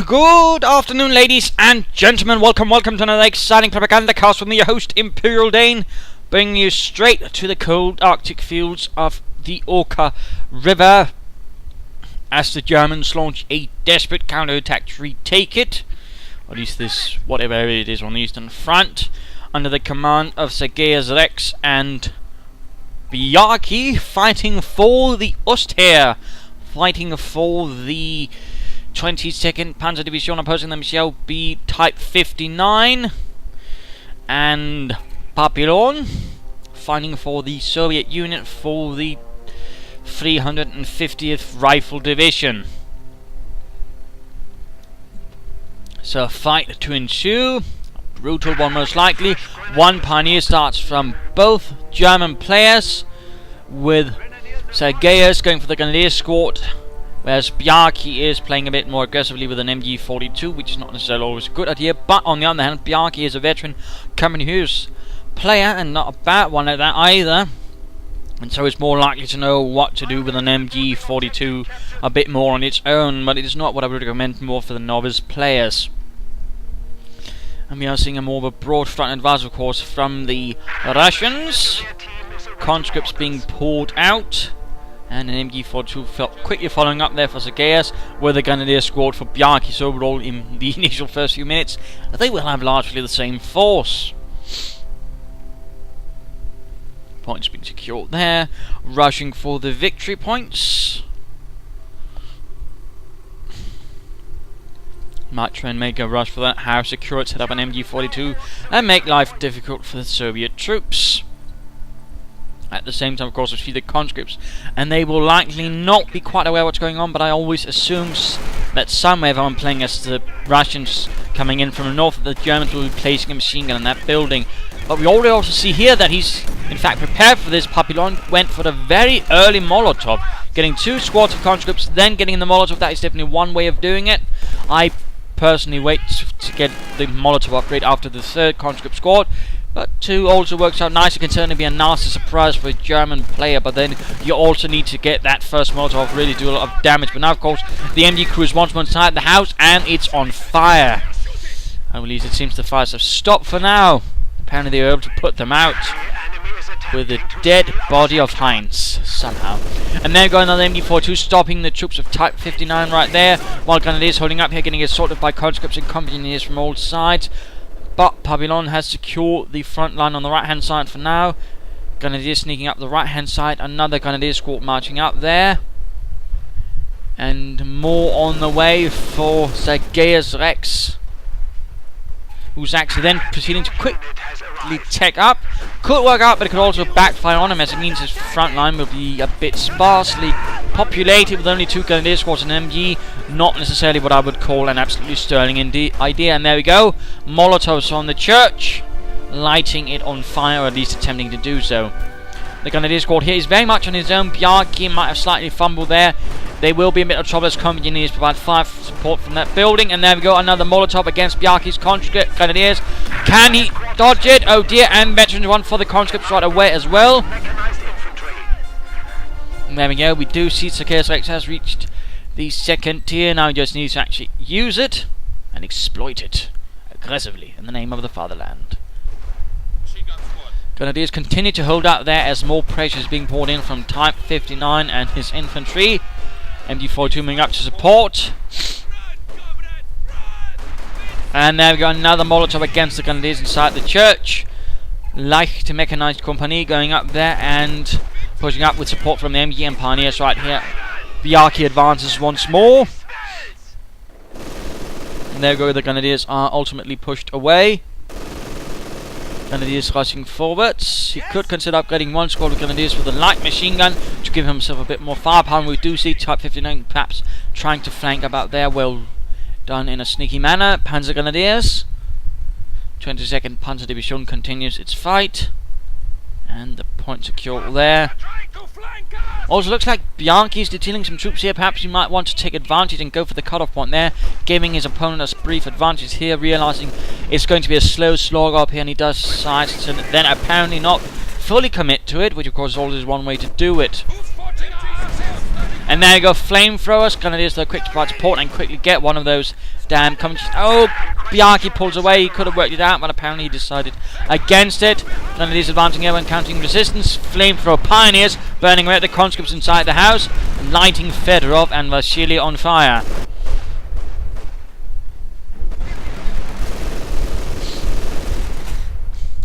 Good afternoon, ladies and gentlemen. Welcome to another exciting Propagandacast with me, your host, Imperial Dane, bringing you straight to the cold Arctic fields of the Oka River as the Germans launch a desperate counterattack to retake it, or at least this, whatever area it is on the Eastern Front, under the command of Sergius and Bjarkey, fighting for the Ostheer, fighting for the 22nd Panzer Division, opposing them shall be Type59 and Papillon, fighting for the Soviet unit for the 350th Rifle Division. So a fight to ensue, a brutal one most likely. One pioneer starts from both German players, with Sergius going for the Grenadier squad, whereas Bjarkey is playing a bit more aggressively with an MG42, which is not necessarily always a good idea. But on the other hand, Bjarkey is a veteran Company Hughes player, and not a bad one at that either, and so is more likely to know what to do with an MG42 a bit more on its own, but it is not what I would recommend more for the novice players. And we are seeing a more of a broad front advance, of course, from the Russians. Conscripts being pulled out, and an MG42 quickly following up there for Sergius, with a Grenadier squad for Bjarkey. So overall, in the initial first few minutes, they will have largely the same force. Points being secured there, rushing for the victory points. Might try and make a rush for that, have secure it, set up an MG42, and make life difficult for the Soviet troops. At the same time, of course, we see the conscripts, and they will likely not be quite aware what's going on, but I always assume that somewhere, if I'm playing as the Russians coming in from the north, the Germans will be placing a machine gun in that building. But we already also see here that he's, in fact, prepared for this. Papillon went for the very early Molotov, getting 2 squads of conscripts, then getting the Molotov. That is definitely one way of doing it. I personally wait to get the Molotov upgrade after the 3rd conscript squad. But 2 also works out nice. It can certainly be a nasty surprise for a German player, but then you also need to get that first Molotov, really do a lot of damage. But now, of course, the MG crew is once more inside the house, and it's on fire. At least it seems the fires have stopped for now. Apparently they were able to put them out with the dead body of Heinz, somehow. And there go another MG42, stopping the troops of Type 59 right there, while Grenadiers holding up here, getting assaulted by conscripts and companies from all sides. But Papillon has secured the front line on the right hand side for now. Grenadiers sneaking up the right hand side, another Grenadier squad marching up there. And more on the way for Sergius Rex, who's actually then proceeding to quickly take up. Could work out, but it could also backfire on him, as it means his front line will be a bit sparsely populated with only 2 Grenadier squads and MG. Not necessarily what I would call an absolutely sterling idea. And there we go, Molotovs on the church, lighting it on fire, or at least attempting to do so. The Grenadier squad here is very much on his own. Bjarkey might have slightly fumbled there. They will be a bit of trouble as Companies provide 5 support from that building. And there we go, another Molotov against Bjarkey's conscript Grenadiers. Can he dodge it? Oh dear, and veterans one for the conscripts right away as well. And there we go, we do see Sergius Rex has reached the 2nd tier. Now he just needs to actually use it and exploit it aggressively in the name of the fatherland. Grenadiers continue to hold out there as more pressure is being poured in from Type 59 and his infantry. MG42 moving up to support. And there we go, another Molotov against the Grenadiers inside the church. Leichte Mechanized Company going up there and pushing up with support from the MG and Pioneers right here. Bjarkey advances once more. And there we go, the Grenadiers are ultimately pushed away. Grenadiers rushing forwards. He could consider upgrading 1 squad of Grenadiers with a light machine gun to give himself a bit more firepower. We do see Type 59 perhaps trying to flank about there. Well done in a sneaky manner. Panzer Grenadiers. 22nd Panzer Division continues its fight. And the point secure there. Also looks like Bjarkey is detailing some troops here. Perhaps he might want to take advantage and go for the cutoff point there, giving his opponent a brief advantage here, realizing it's going to be a slow slog up here, and he does decide to then apparently not fully commit to it, which of course is always one way to do it. And there you go, flamethrowers. Grenadiers, they're quick to provide support and quickly get one of those Damn, coming. Oh, Bjarkey pulls away. He could have worked it out, but apparently he decided against it. None of these advancing over, encountering resistance. Flamethrower pioneers burning away at the conscripts inside the house, lighting Fedorov and Vasily on fire.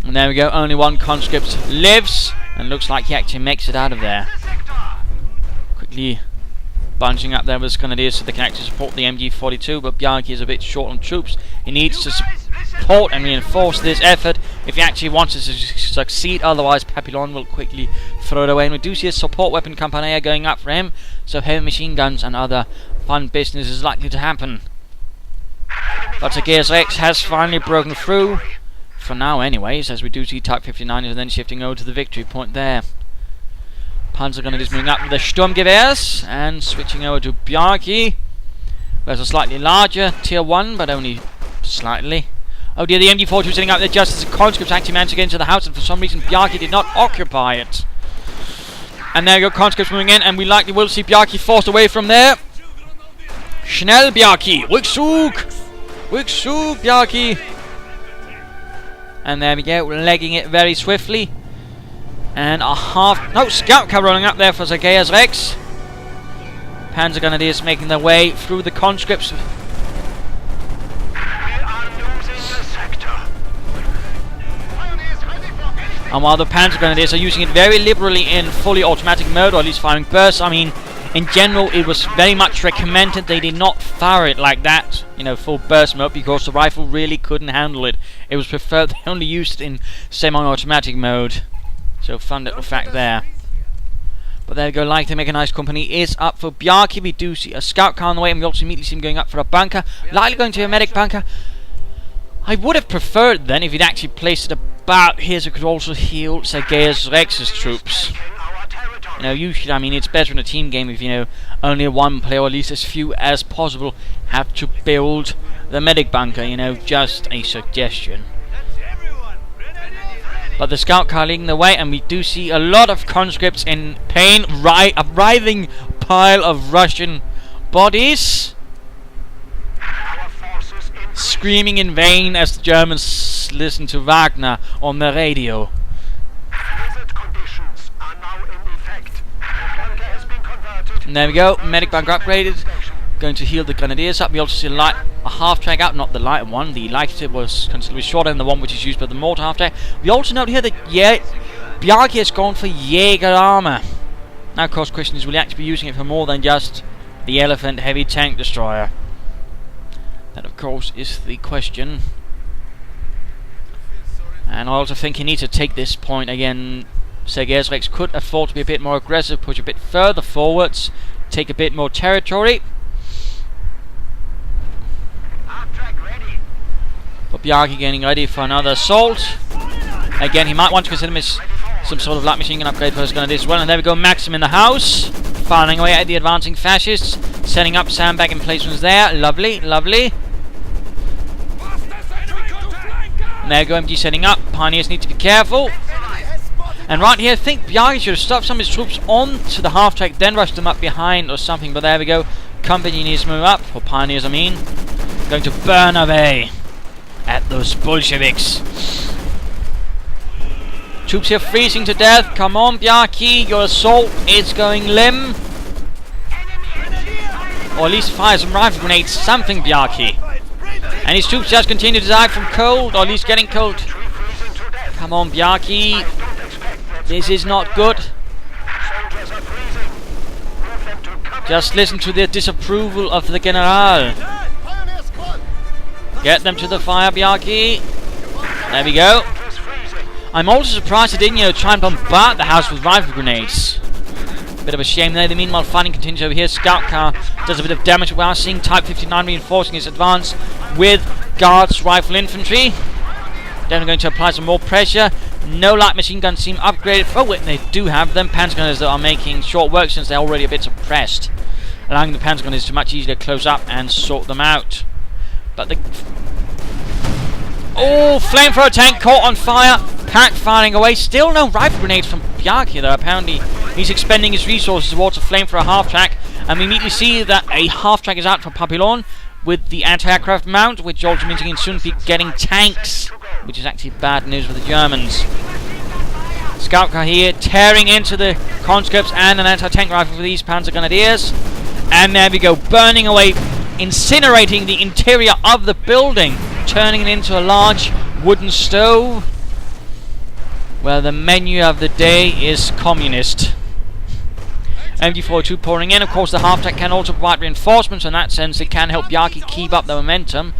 And there we go. Only one conscript lives, and looks like he actually makes it out of there. Quickly bunching up there with his grenadiers so they can actually support the MG42, but Bjarkey is a bit short on troops. He needs to support and reinforce this effort if he actually wants to succeed, otherwise Papillon will quickly throw it away. And we do see a support weapon company going up for him, so heavy machine guns and other fun business is likely to happen. But Sergius Rex has finally broken through, for now anyways, as we do see Type 59 is then shifting over to the victory point there. Panzer going to just moving up with the Sturmgewehrs and switching over to Bjarkey. There's a slightly larger tier 1, but only slightly. Oh dear, the MG42 sitting up there just as the conscripts actually managed to get into the house, and for some reason Bjarkey did not occupy it. And there you go, conscripts moving in, and we likely will see Bjarkey forced away from there. Schnell Bjarkey! Rückzug! Rückzug Bjarkey! And there we go, legging it very swiftly. And a scout car rolling up there for Sergius Rex. Panzer Grenadiers making their way through the conscripts. And while the Panzer Grenadiers are using it very liberally in fully automatic mode, or at least firing bursts, I mean, in general it was very much recommended they did not fire it like that, you know, full burst mode, because the rifle really couldn't handle it. It was preferred they only used it in semi-automatic mode. So fun little fact there. But there we go, like to make a nice company is up for Bjarkey. We do see a scout car on the way, and we also immediately see him going up for a bunker. Likely going to a medic bunker. I would have preferred then if he'd actually placed it about here so it could also heal Sergius Rex's troops. You know, usually, I mean, it's better in a team game if, you know, only one player, or at least as few as possible, have to build the medic bunker, you know, just a suggestion. But the scout car leading the way, and we do see a lot of conscripts in pain, a writhing pile of Russian bodies, screaming in vain as the Germans listen to Wagner on the radio. And there we go, medic bunker upgraded, going to heal the grenadiers up. We also see a half track out, not the lighter one. The lighter was considerably shorter than the one which is used by the mortar half track. We also note here that Bjarkey has gone for Jaeger armor. Now of course the question is, will he actually be using it for more than just the Elephant heavy tank destroyer? That of course is the question. And I also think he needs to take this point again. Sergius Rex could afford to be a bit more aggressive, push a bit further forwards, take a bit more territory. But Bjarkey getting ready for another assault. Again, he might want to consider some sort of light machine gun upgrade for his grenadiers as well. And there we go, Maxim in the house, firing away at the advancing fascists, setting up sandbag emplacements there. Lovely, lovely. And there we go, MG setting up. Pioneers need to be careful. And right here, I think Bjarkey should have stopped some of his troops onto the half track, then rushed them up behind or something. But there we go, company needs to move up, or pioneers I mean, going to burn away at those Bolsheviks. Troops here freezing to death. Come on, Bjarkey, your assault is going limb. Or at least fire some rifle grenades, something, Bjarkey. And his troops just continue to die from cold, or at least getting cold. Come on, Bjarkey. This is not good. Just listen to the disapproval of the general. Get them to the fire, Bjarkey. There we go. I'm also surprised he didn't, you know, try and bombard the house with rifle grenades. Bit of a shame there. The meanwhile, fighting continues over here. Scout car does a bit of damage. We are seeing Type 59 reinforcing its advance with guards, rifle infantry. Then we're going to apply some more pressure. No light machine guns seem upgraded. Oh wait, they do have them. Panzer gunners that are making short work since they're already a bit suppressed, allowing the Panzer gunners to much easier close up and sort them out. But the flamethrower tank caught on fire. Pack firing away. Still no rifle grenades from Bjarkey though. Apparently he's expending his resources towards a flamethrower half track. And we immediately see that a half track is out for Papillon. with the anti-aircraft mount, which also means he can soon be getting tanks, which is actually bad news for the Germans. Scout car here, tearing into the conscripts and an anti-tank rifle for these Panzer Grenadiers. And there we go, burning away, incinerating the interior of the building, turning it into a large wooden stove. Well, the menu of the day is communist. MG42 pouring in. Of course, the half-track can also provide reinforcements. In that sense, it can help Bjarkey keep up the momentum.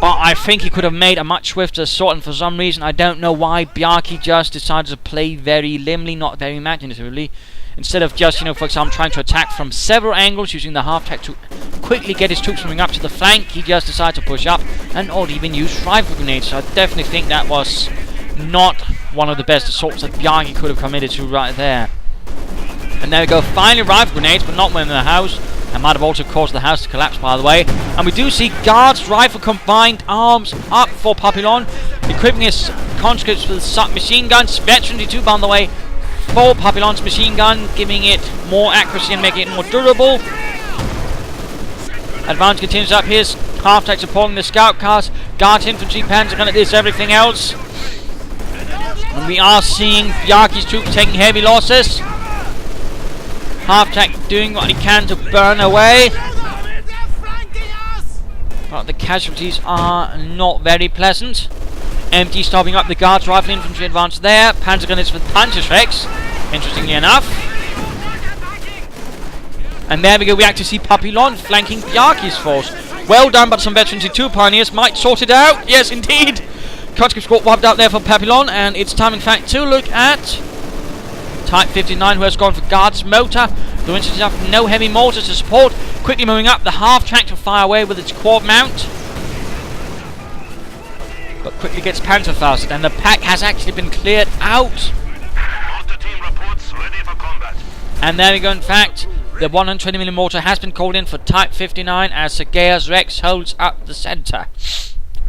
But I think he could have made a much swifter assault, and for some reason, I don't know why, Bjarkey just decided to play very limbly, not very imaginatively. Instead of just, for example, trying to attack from several angles, using the half-track to quickly get his troops moving up to the flank, he just decided to push up and not even use rifle grenades. So I definitely think that was not one of the best assaults that Bjarkey could have committed to right there. And there we go, finally rifle grenades, but not when in the house. That might have also caused the house to collapse, by the way. And we do see Guards rifle combined arms up for Papillon, equipping his conscripts with submachine guns. Veteran 2, by the way, for Papillon's machine gun, giving it more accuracy and making it more durable. Advance continues up. Here's half-track supporting the scout cars. Guards, infantry, Panzer Grenadiers, everything else. And we are seeing Bjarkey's troops taking heavy losses. Half-track doing what he can to burn away. But the casualties are not very pleasant. MG stopping up the Guards rifle infantry advance there. Panzer Grenadiers with Panzers, interestingly enough. And there we go, we actually see Papillon flanking Bjarkey's force. Well done, but some Veteran 2 pioneers might sort it out. Yes, indeed. Conscript squad wiped out there for Papillon, and it's time, in fact, to look at Type 59, who has gone for Guards motor. Coincidentally enough, no heavy mortars to support. Quickly moving up the half-track to fire away with its quad mount. But quickly gets Panzerfausted, and the pack has actually been cleared out. And there we go, in fact, the 120mm mortar has been called in for Type 59 as Sergius Rex holds up the centre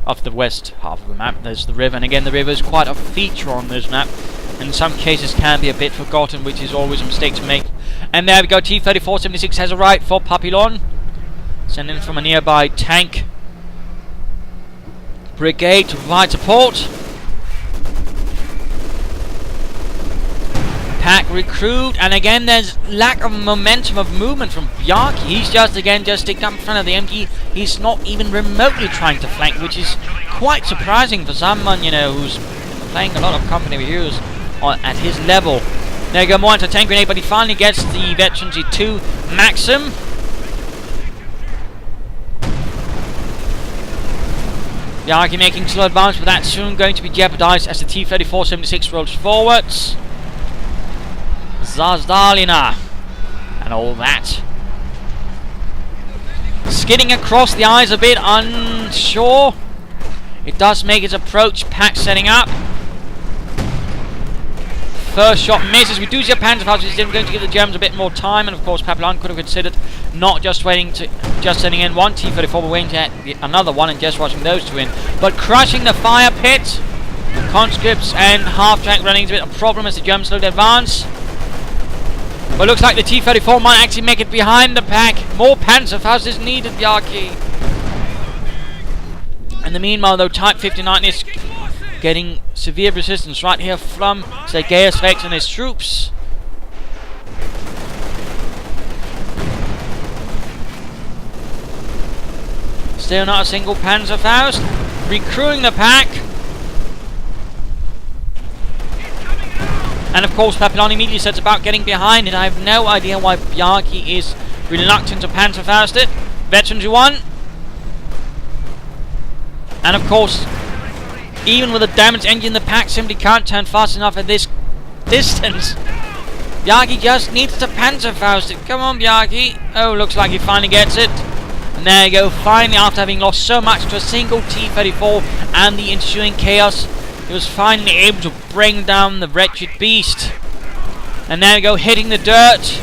of the west half of the map. There's the river, and again, the river is quite a feature on this map. In some cases can be a bit forgotten, which is always a mistake to make. And there we go, T-34-76 has arrived for Papillon, sending from a nearby tank brigade to provide support. Pack recruit, and again there's lack of momentum of movement from Bjarkey. He's just sticking up in front of the MG. He's not even remotely trying to flank, which is quite surprising for someone, who's playing a lot of company reviews at his level. There you go, more anti-tank grenade, but he finally gets the Veteran G2 Maxim. Bjarkey making slow advance, but that's soon going to be jeopardized as the T-34-76 rolls forwards. Zazdalina and all that. Skidding across the eyes a bit unsure. It does make its approach, pack setting up. First shot misses. We do see a Panzerfaust, which is going to give the Germans a bit more time, and of course Papillon could have considered not just sending in one T-34, but waiting to get another one and just rushing those two in. But crushing the fire pit. Conscripts and half-track running into a bit of a problem as the Germans slowly advance. But looks like the T-34 might actually make it behind the pack. More Panzerfaust is needed, Bjarkey. In the meanwhile, though, Type 59 is getting severe resistance right here from Sergius Rex and his troops. Still not a single Panzerfaust. Recruiting the pack. And of course Papillon immediately sets about getting behind it. I have no idea why Bjarkey is reluctant to Panzerfaust it. Veteran 1. And of course, even with a damaged engine, the pack simply can't turn fast enough at this distance. Bjarkey just needs to Panzerfaust it. Come on, Bjarkey. Oh, looks like he finally gets it. And there you go. Finally, after having lost so much to a single T-34 and the ensuing chaos, he was finally able to bring down the wretched beast. And there we go, hitting the dirt.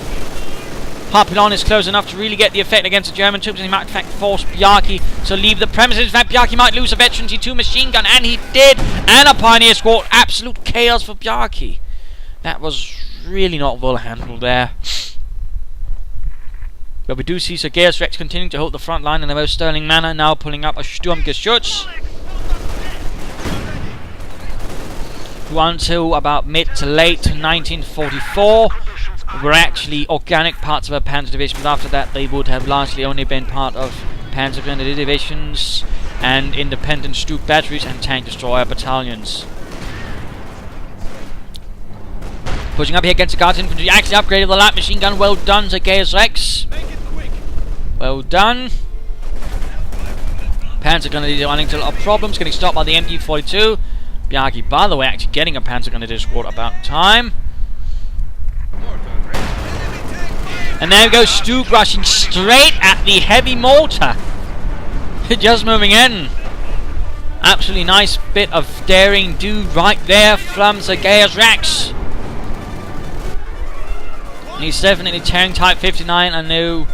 Papillon is close enough to really get the effect against the German troops, and he might in fact force Bjarkey to leave the premises. In fact, Bjarkey might lose a Veteran G2 machine gun, and he did. And a Pioneer squad. Absolute chaos for Bjarkey. That was really not well handled there. But we do see Sergius Rex continuing to hold the front line in a most sterling manner, now pulling up a Sturmgeschütz. Who until about mid to late 1944 were actually organic parts of a Panzer Division, but after that they would have largely only been part of Panzer Grenadier Divisions and independent Stuke batteries and tank destroyer battalions. Pushing up here against the Guards Infantry, actually upgraded the light machine gun. Well done, Sergius Rex. Well done. Panzer Grenadier running into a lot of problems, getting stopped by the MG42. Bjarkey, by the way, actually getting a Panzer Grenadier squad about time. And there we go, Stuke rushing straight at the heavy mortar. Just moving in. Absolutely nice bit of daring do right there from Sergius Rex. He's definitely tearing Type 59 a new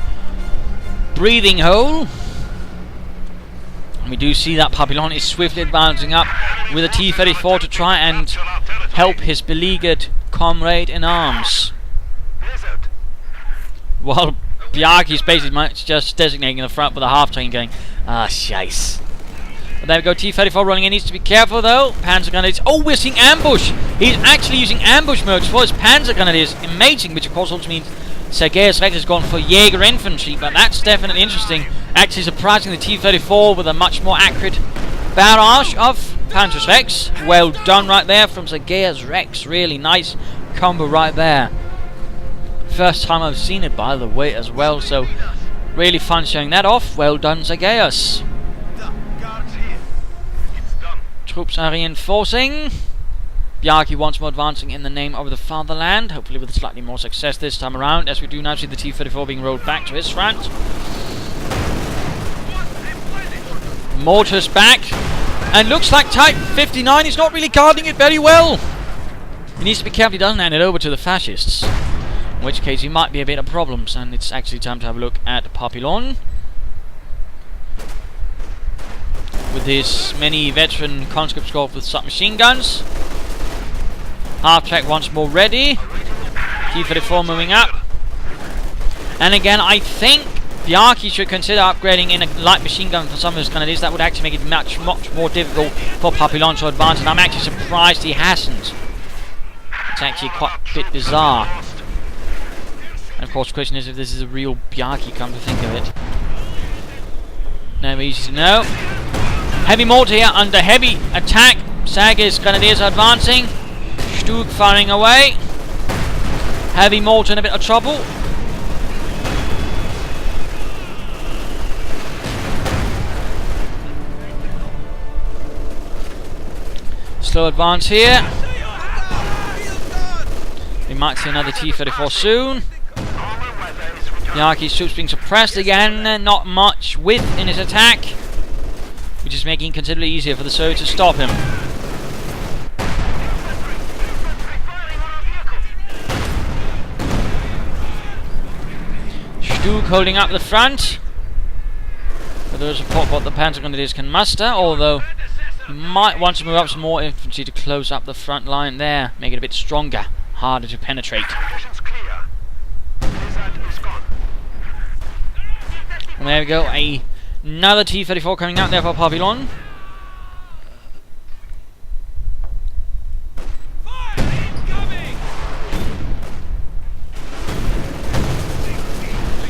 breathing hole. And we do see that Papillon is swiftly advancing up with a T-34 to try and help his beleaguered comrade in arms. While Bjarkey's basically just designating the front with a half train going, ah, shice. But there we go, T-34 running in, needs to be careful though. Panzer Grenadiers, oh, we're seeing ambush! He's actually using ambush modes for his Panzer Grenadiers. Amazing, which of course also means Sergius Rex has gone for Jaeger infantry, but that's definitely interesting. Actually surprising the T-34 with a much more accurate barrage of Panzer Rex. Well done right there from Sergius Rex, really nice combo right there. First time I've seen it, by the way, as well, so really fun showing that off. Well done, Sergius. Troops are reinforcing. Bjarkey once more advancing in the name of the fatherland, hopefully with slightly more success this time around, as we do now see the T-34 being rolled back to his front. Mortars back, and looks like Type 59 is not really guarding it very well. He needs to be careful he doesn't hand it over to the fascists, in which case he might be a bit of problems. And it's actually time to have a look at Papillon with his many veteran conscript squad with submachine guns. Half track once more ready. T-34 moving up. And again, I think Bjarkey should consider upgrading in a light machine gun for some of his grenadiers. That would actually make it much more difficult for Papillon to advance, and I'm actually surprised he hasn't. It's actually quite a bit bizarre. And of course the question is if this is a real Bjarkey, come to think of it. Never easy to know. Heavy mortar here under heavy attack. Sergius Grenadiers are advancing. Stuke firing away. Heavy mortar in a bit of trouble. Slow advance here. We might see another T-34 soon. Bjarkey's troops being suppressed again. Not much width in his attack, which is making it considerably easier for the Soviets to stop him. Stuke holding up the front with the support what the Panzer Grenadiers can muster, although he might want to move up some more infantry to close up the front line there, make it a bit stronger, harder to penetrate. And there we go, another T-34 coming out there for Papillon.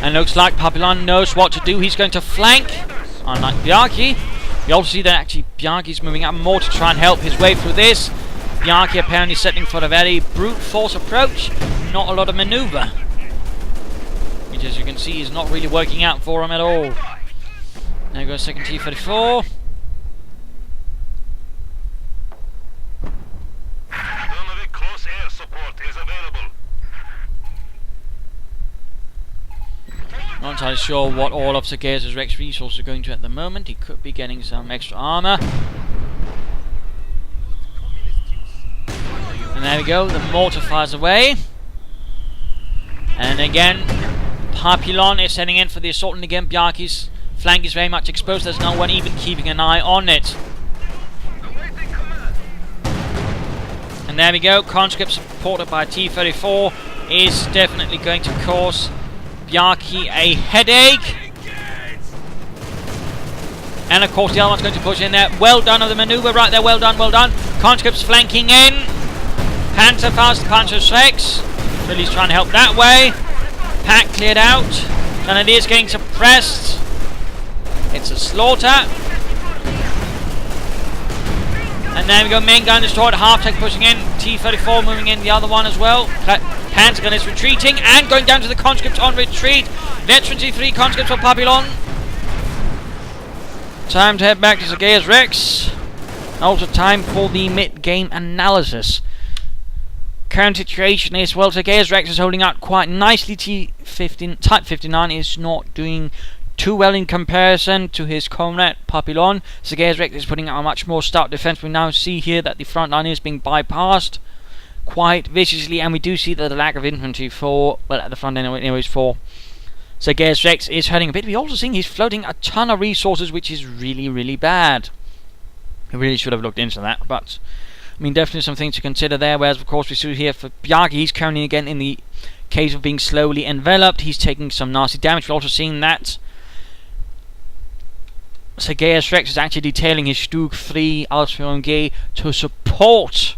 And looks like Papillon knows what to do. He's going to flank, unlike Bjarkey. You also see that actually Bjarkey's moving up more to try and help his way through this. Bjarkey apparently settling for a very brute force approach, not a lot of maneuver, which as you can see is not really working out for him at all. There goes second T-34. Close air support is available. Not entirely sure what all of Sergius Rex resources are going to at the moment. He could be getting some extra armor. And there we go, the mortar fires away. And again, Papillon is heading in for the assault, and again Bjarkey's flank is very much exposed. There's no one even keeping an eye on it. And there we go, conscript supported by T-34 is definitely going to cause Bjarkey a headache. And of course the other one's going to push in there. Well done of the manoeuvre right there. Well done, well done. Conscripts flanking in. Panzerfaust, Panzers. Really trying to help that way. Pack cleared out. Grenadiers getting suppressed. It's a slaughter. And then we go main gun destroyed. Half-tech pushing in. T-34 moving in the other one as well. Panzer gun is retreating and going down to the conscripts on retreat. Veteran T3 conscripts for Papillon. Time to head back to Sergius Rex. Also time for the mid-game analysis. Current situation is, well, Sergius Rex is holding out quite nicely. Type 59 is not doing too well in comparison to his comrade Papillon. Sergius Rex is putting out a much more stout defense. We now see here that the front line is being bypassed quite viciously, and we do see that the lack of infantry for, well, at the front end anyways, for Sergius Rex is hurting a bit. We're also seeing he's floating a ton of resources, which is really, really bad. We really should have looked into that, but I mean, definitely something to consider there. Whereas, of course, we see here for Bjarkey, he's currently again in the case of being slowly enveloped. He's taking some nasty damage. We're also seeing that Sergius Rex is actually detailing his Stug 3 Ausführung to support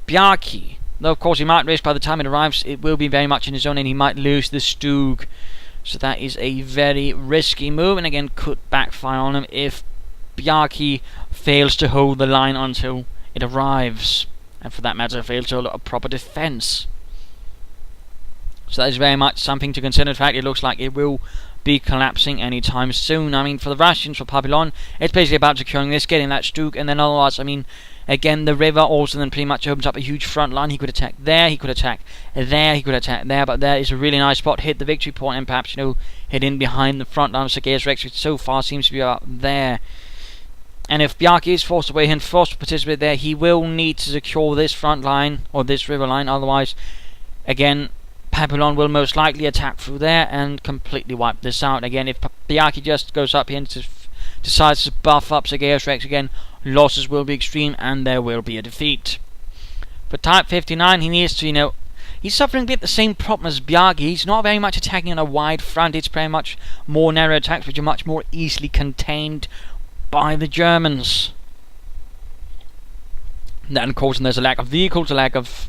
Bjarkey. Though, of course, he might risk by the time it arrives, it will be very much in his own, and he might lose the Stug. So that is a very risky move, and again could backfire on him if Bjarkey fails to hold the line until it arrives, and for that matter fails to hold a proper defense. So that is very much something to consider. In fact, it looks like it will be collapsing anytime soon. I mean, for the Russians, for Papillon, it's basically about securing this, getting that Stug, and then otherwise, I mean, again, the river also then pretty much opens up a huge front line. He could attack there, he could attack there, he could attack there, but there is a really nice spot, hit the victory point, and perhaps, you know, hit in behind the front line of Sergius Rex, which so far seems to be about there. And if Bjarkey is forced away and forced to participate there, he will need to secure this front line, or this river line, otherwise, again, Papillon will most likely attack through there and completely wipe this out. Again, if Bjarkey just goes up here and decides to buff up Sergius Rex again, losses will be extreme and there will be a defeat. For Type 59, he needs to, you know, he's suffering a bit the same problem as Bjarkey. He's not very much attacking on a wide front. It's very much more narrow attacks, which are much more easily contained by the Germans. Then, of course, there's a lack of vehicles, a lack of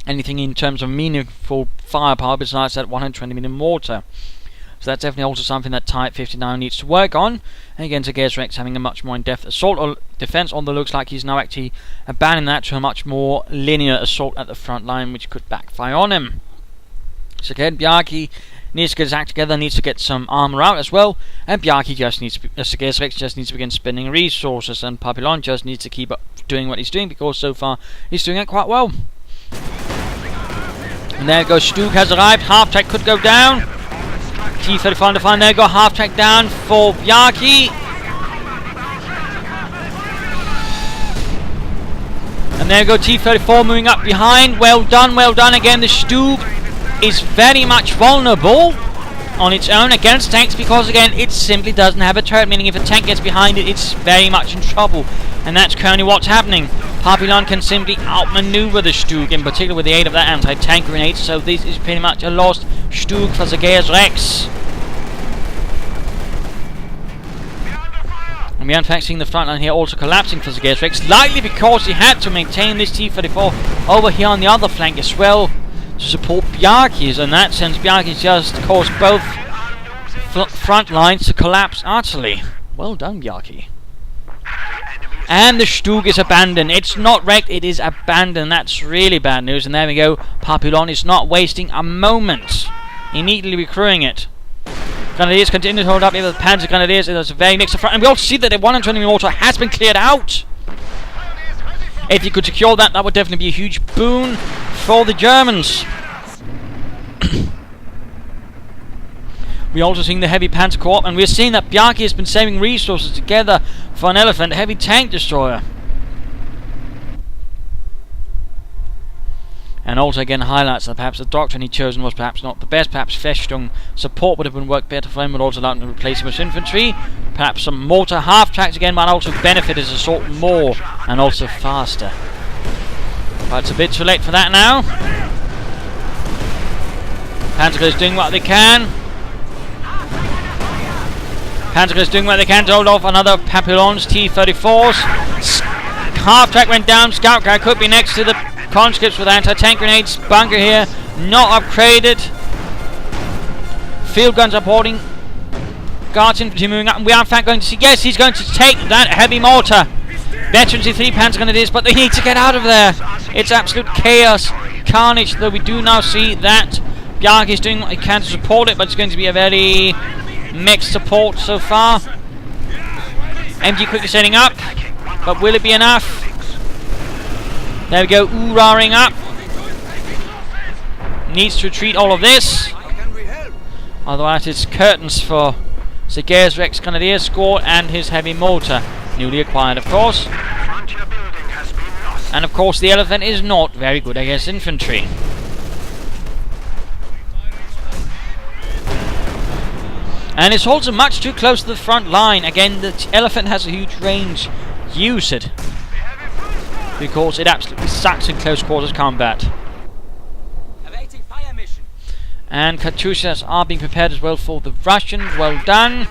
anything in terms of meaningful firepower besides that 120mm mortar. So that's definitely also something that Type 59 needs to work on. And again, Sergius Rex having a much more in-depth assault or defense, although looks like he's now actually abandoning that to a much more linear assault at the front line, which could backfire on him. So again, Bjarkey needs to get his act together, needs to get some armor out as well, and Bjarkey just needs to, Sergius Rex just needs to begin spending resources, and Papillon just needs to keep up doing what he's doing, because so far he's doing it quite well. And there goes Stug has arrived, half-track could go down. T-35 to find there, go half-track down for Bjarkey. And there go T-34 moving up behind, well done again. The Stug is very much vulnerable on its own against tanks, because again it simply doesn't have a turret, meaning if a tank gets behind it, it's very much in trouble, and that's currently what's happening. Papillon can simply outmaneuver the Stug, in particular with the aid of that anti-tank grenade, so this is pretty much a lost Stug for Sergius Rex. And we are in fact seeing the front line here also collapsing for Sergius Rex, likely because he had to maintain this T-34 over here on the other flank as well to support Bjarkey's. In that sense, Bjarkey's just caused both front lines to collapse utterly. Well done, Bjarkey. And the Stug is abandoned. It's not wrecked, it is abandoned. That's really bad news. And there we go. Papillon is not wasting a moment, immediately recruiting it. Grenadiers continue to hold up here with the Panzer Grenadiers. There's a very mixed front. And we also see that the 120mm mortar has been cleared out. If you could secure that, that would definitely be a huge boon for the Germans. We're also seeing the heavy Panzer Co-op, and we're seeing that Bjarkey has been saving resources together for an Elephant heavy tank destroyer. And also again highlights that perhaps the doctrine he chosen was perhaps not the best. Perhaps Festung support would have been worked better for him, would also allow him to replace him with infantry. Perhaps some mortar half-tracks again might also benefit his assault more and also faster. But it's a bit too late for that now. Panzers doing what they can. Panzers doing what they can to hold off another Papillons, T-34s. Half track went down. Scout guy could be next to the conscripts with anti-tank grenades. Bunker here, not upgraded. Field guns are holding. Guards infantry moving up, and we are in fact going to see, yes, he's going to take that heavy mortar. Veterans C3 Panzer Grenadiers, but they need to get out of there. It's absolute chaos, carnage, though we do now see that Bjarkey is doing what he can to support it, but it's going to be a very mixed support so far. MG quickly setting up, but will it be enough? There we go, ooh-rahing up. Needs to retreat all of this. Otherwise it's curtains for Sergius Rex Grenadier Squad and his heavy mortar. Newly acquired, of course. And of course the Elephant is not very good against infantry. And it's also much too close to the front line. Again, the Elephant has a huge range. Use it, because it absolutely sucks in close quarters combat. And Katyushas are being prepared as well for the Russians. Well done.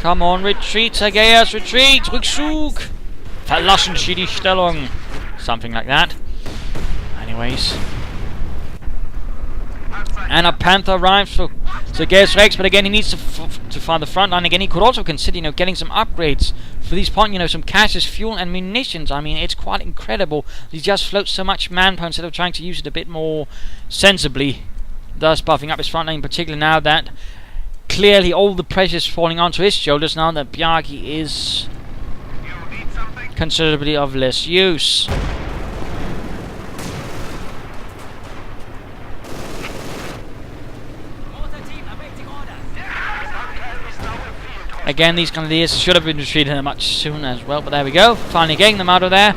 Come on, retreat, Sergius, retreat! Rückzug! Verlassen Sie die Stellung! Something like that. Anyways. And a Panther arrives for Sergius Rex, but again he needs to find the front line. Again, he could also consider, getting some upgrades for these points, some caches, fuel and munitions. I mean, it's quite incredible. He just floats so much manpower instead of trying to use it a bit more sensibly, thus buffing up his front line, particularly now that clearly all the pressure is falling onto his shoulders now that Bjarkey is considerably of less use. Again, these Grenadiers should have been retreated much sooner as well, but there we go. Finally getting them out of there.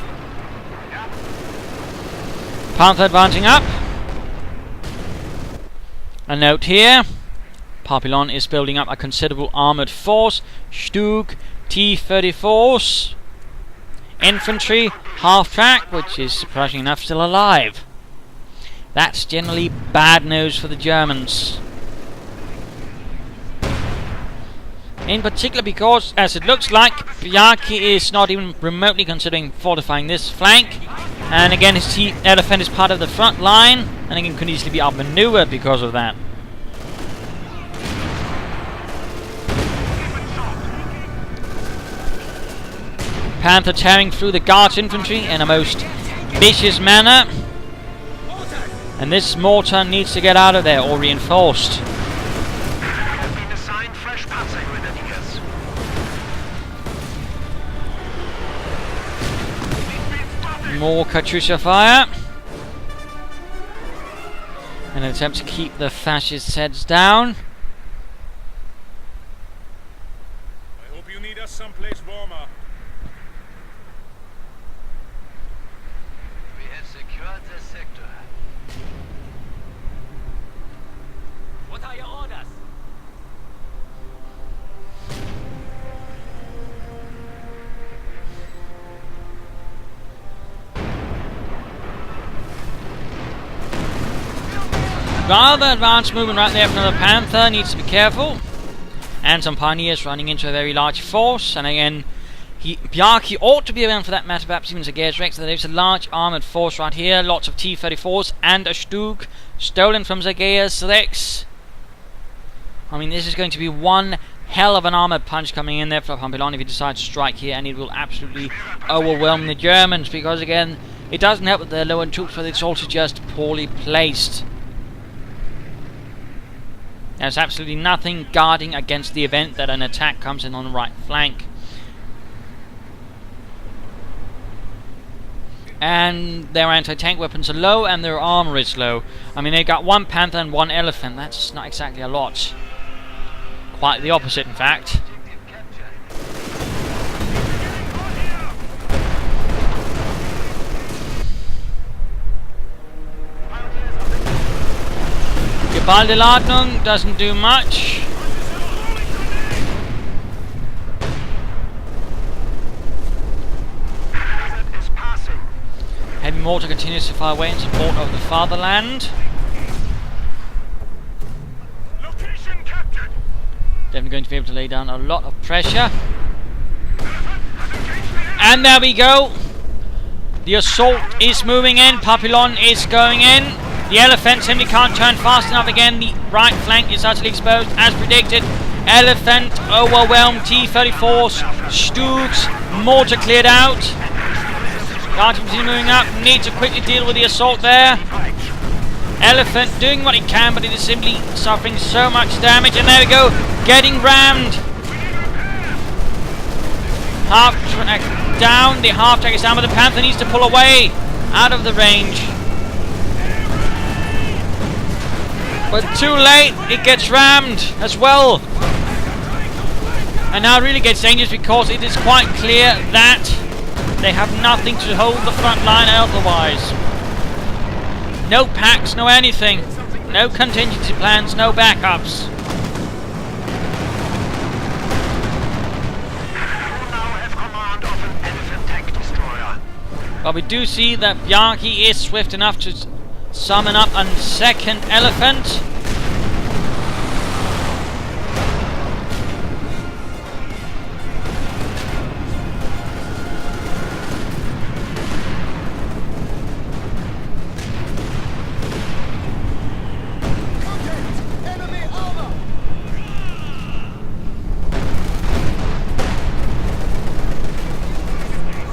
Panther advancing up. A note here. Papillon is building up a considerable armoured force. Stug, T-34s. Infantry, half-track, which is surprisingly enough still alive. That's generally bad news for the Germans. In particular because, as it looks like, Bjarkey is not even remotely considering fortifying this flank. And again, his Elephant is part of the front line, and again could easily be outmaneuvered because of that. Panther tearing through the Guards infantry in a most vicious manner. And this mortar needs to get out of there or reinforced. More Katyusha fire. An attempt to keep the fascist heads down. I hope you need us someplace warmer. We have secured this sector. What are your orders? Rather advanced movement right there from the Panther, needs to be careful. And some Pioneers running into a very large force, and again, Bjarkey ought to be around for that matter, perhaps even Sergius Rex. There's a large armoured force right here, lots of T-34s and a Stug stolen from Sergius Rex. I mean, this is going to be one hell of an armoured punch coming in there for Papillon if he decides to strike here, and it will absolutely overwhelm the Germans, because again, it doesn't help that they're low in troops, but it's also just poorly placed. There's absolutely nothing guarding against the event that an attack comes in on the right flank. And their anti-tank weapons are low and their armor is low. I mean, they got one Panther and one Elephant. That's not exactly a lot. Quite the opposite, in fact. Geballte Ladung doesn't do much. Heavy Mortar continues to fire away in support of the fatherland. Location captured. Definitely going to be able to lay down a lot of pressure. And there we go. The assault is moving in. Papillon is going in. The Elephant simply can't turn fast enough again. The right flank is utterly exposed as predicted. Elephant overwhelmed. T-34s. Stooks. Mortar cleared out. Bjarkey moving up. Needs to quickly deal with the assault there. Elephant doing what he can, but it is simply suffering so much damage. And there we go. Getting rammed. Half track down. The half track is down, but the Panther needs to pull away out of the range. But too late. It gets rammed as well. And now it really gets dangerous because it is quite clear that they have nothing to hold the front line otherwise. No packs, no anything. No contingency plans, no backups. But we do see that Bjarkey is swift enough to summon up a second elephant.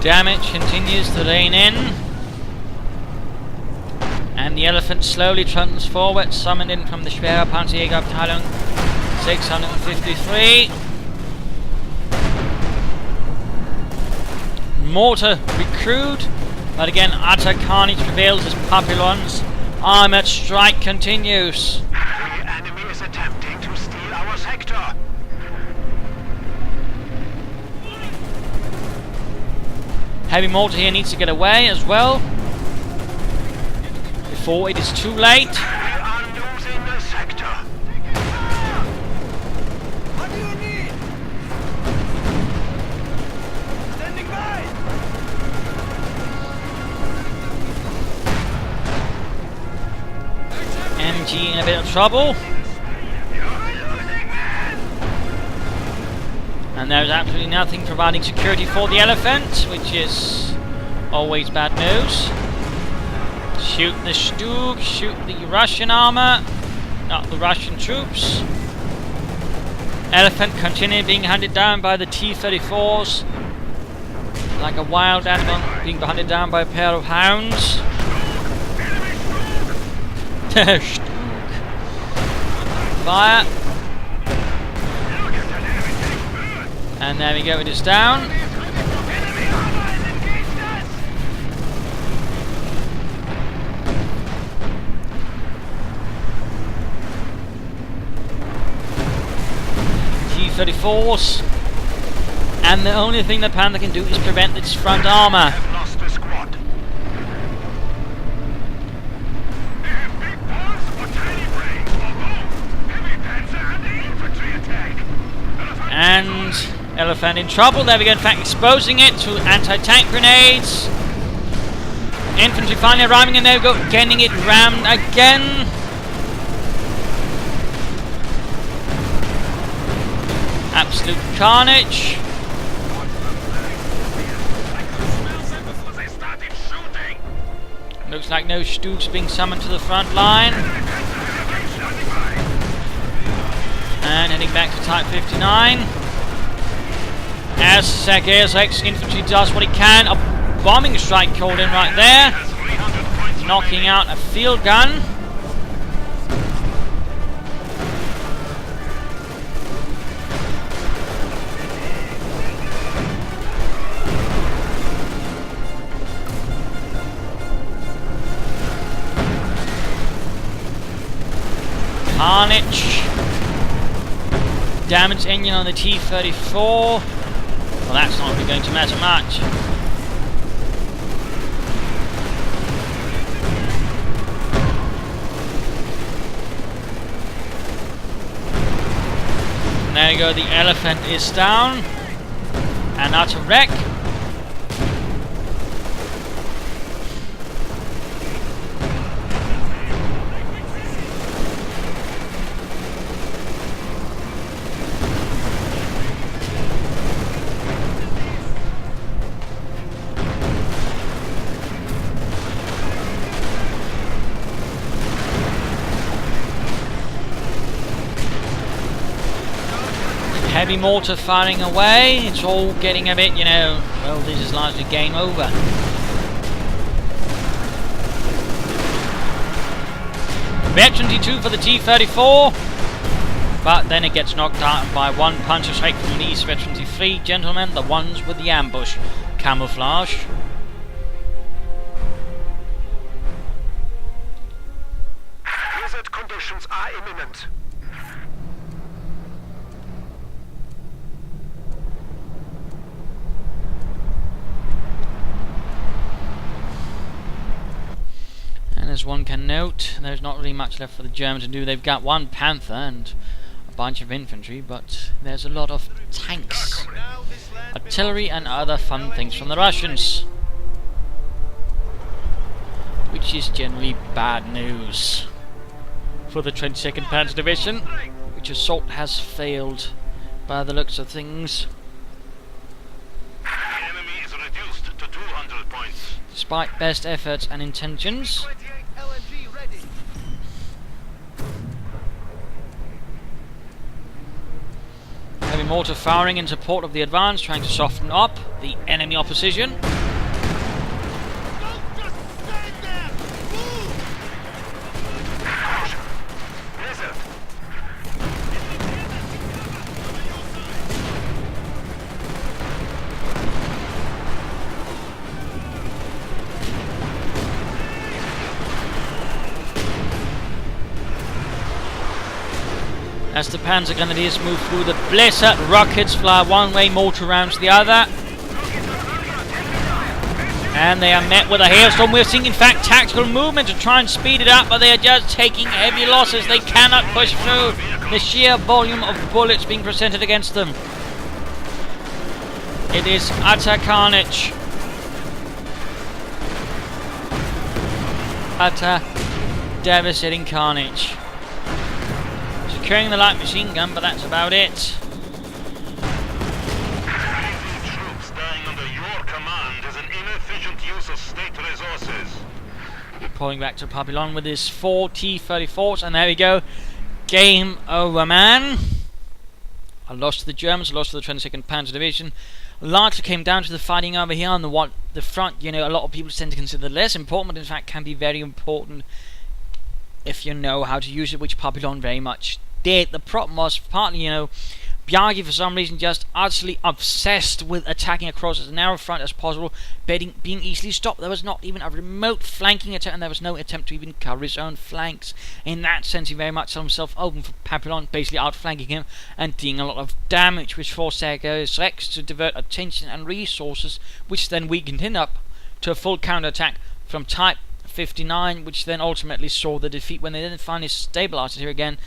Damage continues to rain in, and the elephant slowly trundles forward, summoned in from the Schwere Panzerjägerabteilung 653. Mortar recruit, but again utter carnage prevails as Papillon's armoured strike continues. The enemy is attempting to steal our sector. Heavy mortar here needs to get away as well before it is too late. We are losing the sector. What do you need? Standing by. MG in a bit of trouble. And there's absolutely nothing providing security for the elephant, which is always bad news. Shoot the Stug, shoot the Russian armor, not the Russian troops. Elephant continuing being hunted down by the T-34s, like a wild animal being hunted down by a pair of hounds. Stug. Fire. And there we go, it is down. T-34s. And the only thing the Panther can do is prevent its front armor. And Elephant in trouble. There we go, in fact exposing it to anti-tank grenades. Infantry finally arriving, and there we go, getting it rammed again. Absolute carnage. Looks like no Stugs being summoned to the front line. And heading back to Type 59. As Sergius infantry does what he can. A bombing strike called in right there, knocking out a field gun. Carnage. Damaged engine on the T-34. Well, that's not really going to matter much. And there you go, the elephant is down and utter wreck. Heavy mortar firing away. It's all getting a bit, you know, well, this is largely game over. B-22 for the T-34, but then it gets knocked out by one punch straight from these B-23 gentlemen, the ones with the ambush camouflage. Blizzard conditions are imminent. And as one can note, there's not really much left for the Germans to do. They've got one Panther and a bunch of infantry, but there's a lot of tanks, artillery and other fun things from the Russians, which is generally bad news for the 22nd Panzer Division, which assault has failed by the looks of things. The enemy is reduced to 200 points. Despite best efforts and intentions. Heavy mortar firing in support of the advance, trying to soften up the enemy opposition. As the Panzer Grenadiers move through the blizzard, rockets fly one way, mortar rounds the other. And they are met with a hailstorm. We're seeing, in fact, tactical movement to try and speed it up, but they are just taking heavy losses. They cannot push through the sheer volume of bullets being presented against them. It is utter carnage. Utter devastating carnage. Securing the light machine gun, but that's about it. Troops dying under your command is an inefficient use of state resources. Pulling back to Papillon with his 4 T-34s, and there we go. Game over, man. A loss to the Germans, a loss to the 22nd Panzer Division. Largely came down to the fighting over here on the front. You know, a lot of people tend to consider less important, but in fact can be very important if you know how to use it, which Papillon very much did. The problem was partly, you know, Bjarkey for some reason just utterly obsessed with attacking across as narrow front as possible, being easily stopped. There was not even a remote flanking attack, and there was no attempt to even cover his own flanks. In that sense, he very much saw himself open for Papillon, basically outflanking him and doing a lot of damage, which forced Sergius to divert attention and resources, which then weakened him up to a full counterattack from Type 59, which then ultimately saw the defeat when they didn't finally stabilize it here again.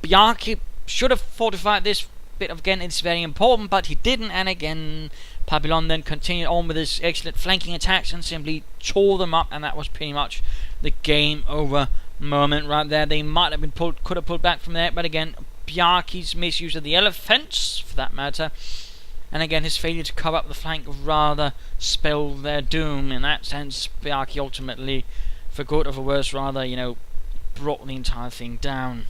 Bjarkey should have fortified this bit again, it's very important, but he didn't, and again Papillon then continued on with his excellent flanking attacks and simply tore them up, and that was pretty much the game over moment right there. They might have been could have pulled back from there, but again Bjarkey's misuse of the elephants, for that matter, and again his failure to cover up the flank rather spelled their doom. In that sense, Bjarkey ultimately, for good or for worse rather, you know, brought the entire thing down.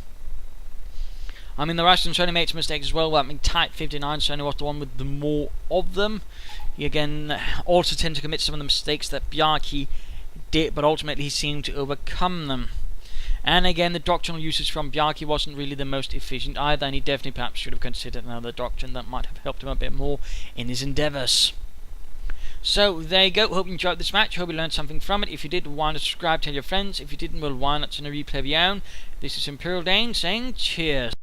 I mean, the Russians certainly made some mistakes as well. Well, I mean, Type 59 certainly was the one with the more of them. He again also tended to commit some of the mistakes that Bjarkey did, but ultimately he seemed to overcome them. And again, the doctrinal usage from Bjarkey wasn't really the most efficient either, and he definitely perhaps should have considered another doctrine that might have helped him a bit more in his endeavours. So there you go. Hope you enjoyed this match. Hope you learned something from it. If you did, why not subscribe, tell your friends. If you didn't, well, why not send a replay of your own. This is Imperial Dane saying cheers.